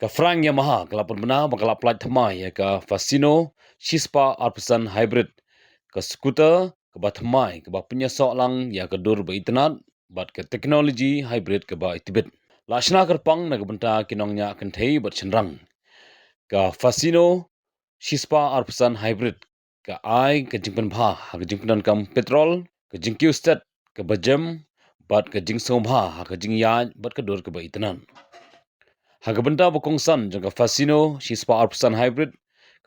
Ka Frank Yamaha kalapan benar bakal plie themai ya ka Fascino Chispa R% hybrid ka skuter ka ba themai ka ba punya sok lang ya ka dur ba internet bat ka teknologi hybrid ka ba itibet. Lashna kerpang na benta kinongnya kan thei bat chenrang. Ka Fascino Chispa R% hybrid ka ai ka jingpen bha ka jingpen kam petrol ka jingkiu stat ka ba jam bat ka jing somha ka jing ya bat ka dur ka ba internet. Hagabenta bukongsan jangka Fascino Chispa R% hybrid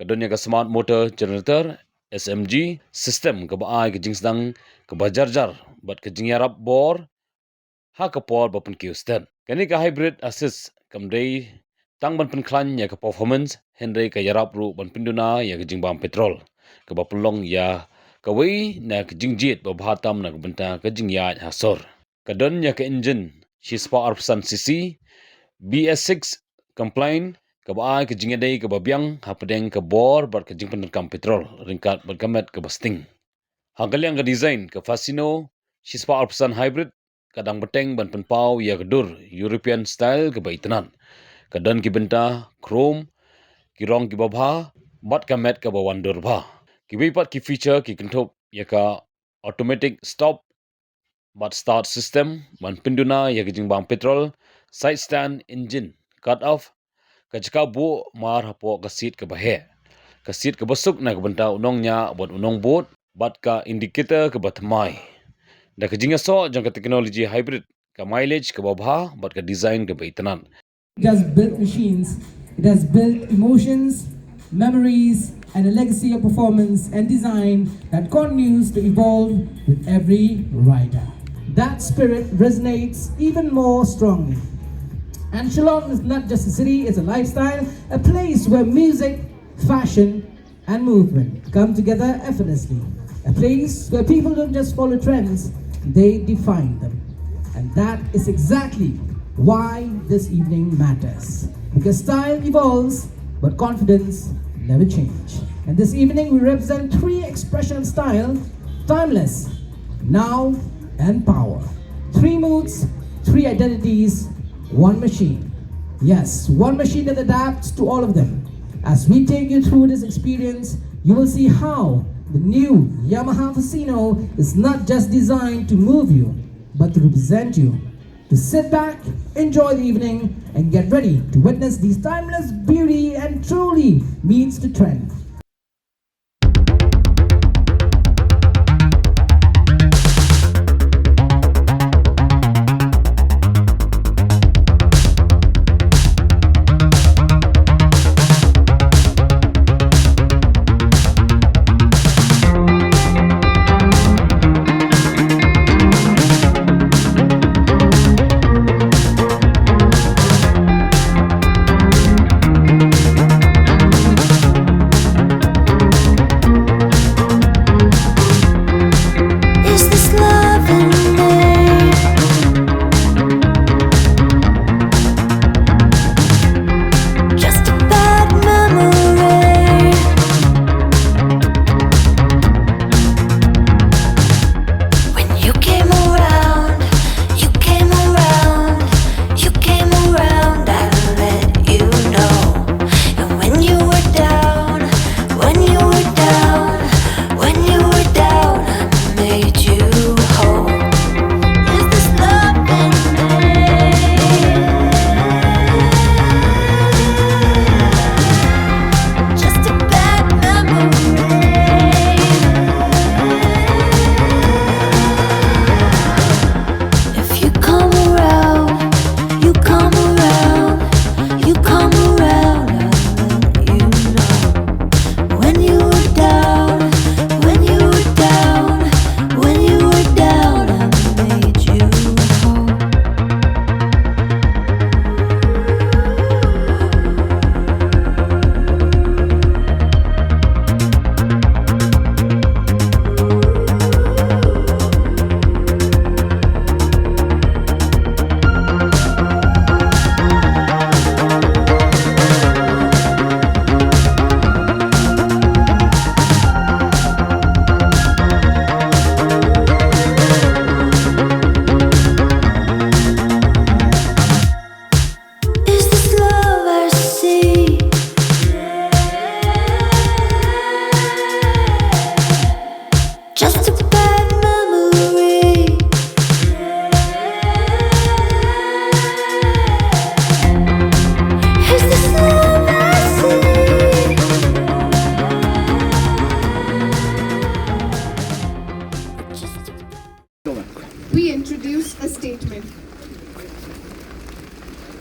kadonya ka smart motor generator SMG system ka baai ka jingsdang ka bajarjar bat ka jingyarap bor ha ka por bapun kiustan kani ka hybrid assist kamdei tang ban penklan ya ka performance henry ka yarap ru ban pinduna ya ka jingbam petrol ka bapulong ya ka wei na ka jingjit ba bhatam na ka benta ka jingya hasor kadon ya ka engine Chispa R% cc BS6 complain ka baai ka jingadei ka babyang hapedeng ka bor bar ka jingpen kam petrol ringkat bergamet ka basting hangaliang ka design ka Fascino Chispa R% hybrid kadang beteng ban Pynphuh ya kedur European style ka baitanan kadan ki benta chrome ki rong ki babha bat ka met ka bawandur bha ki bipat ki feature ki kenthop ya ka automatic stop bat start system ban pinduna ya ka jingbang petrol side stand engine cut off kajka bu mar hapo ka seat ka bahe ka seat ka basuk na ka benta unongnya buat unong bot bat ka indicator ka batmai da ka jinga so jang ka teknologi hybrid ka mileage ka babha bat ka design ka baitanan. It has built machines, it has built emotions, memories, and a legacy of performance and design that continues to evolve with every rider. That spirit resonates even more strongly. And Shillong is not just a city, it's a lifestyle, a place where music, fashion, and movement come together effortlessly. A place where people don't just follow trends, they define them. And that is exactly why this evening matters. Because style evolves, but confidence never changes. And this evening we represent three expressions of style: timeless, now, and power. Three moods, three identities, one machine. Yes, one machine that adapts to all of them. As we take you through this experience, you will see how the new Yamaha Fascino is not just designed to move you, but to represent you. To sit back, enjoy the evening, and get ready to witness these timeless beauty and truly meets the trend.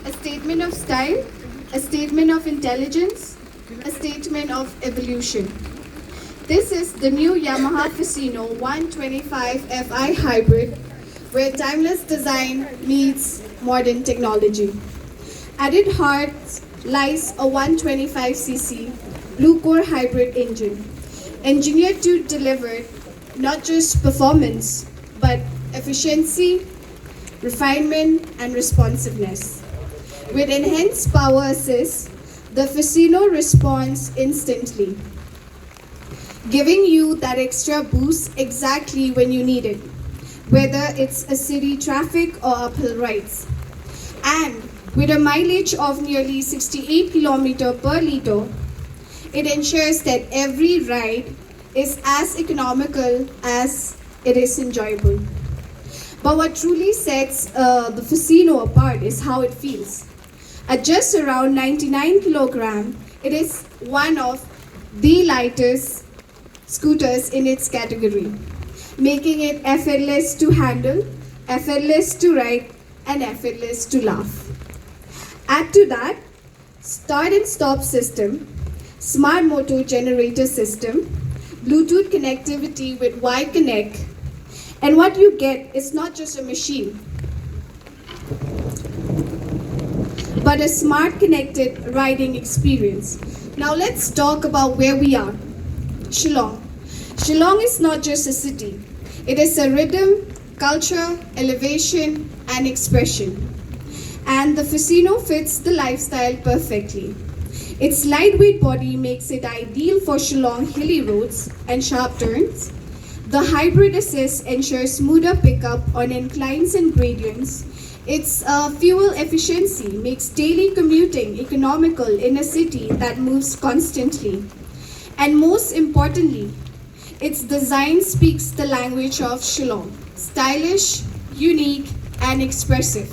a statement of style, a statement of intelligence, a statement of evolution. This is the new Yamaha Fascino 125 Fi Hybrid, where timeless design meets modern technology. At its heart lies a 125cc blue-core hybrid engine, engineered to deliver not just performance, but efficiency, refinement, and responsiveness. With enhanced power assist, the Fascino responds instantly, giving you that extra boost exactly when you need it, whether it's a city traffic or uphill rides. And with a mileage of nearly 68 km per liter, it ensures that every ride is as economical as it is enjoyable. But what truly sets the Fascino apart is how it feels. At just around 99 kg, it is one of the lightest scooters in its category, making it effortless to handle, effortless to ride, and effortless to laugh. Add to that, start and stop system, smart motor generator system, Bluetooth connectivity with Y-Connect, and what you get is not just a machine, but a smart connected riding experience. Now let's talk about where we are. Shillong. Shillong is not just a city. It is a rhythm, culture, elevation, and expression. And the Fascino fits the lifestyle perfectly. Its lightweight body makes it ideal for Shillong hilly roads and sharp turns. The hybrid assist ensures smoother pickup on inclines and gradients. Its fuel efficiency makes daily commuting economical in a city that moves constantly. And most importantly, its design speaks the language of Shillong: stylish, unique, and expressive.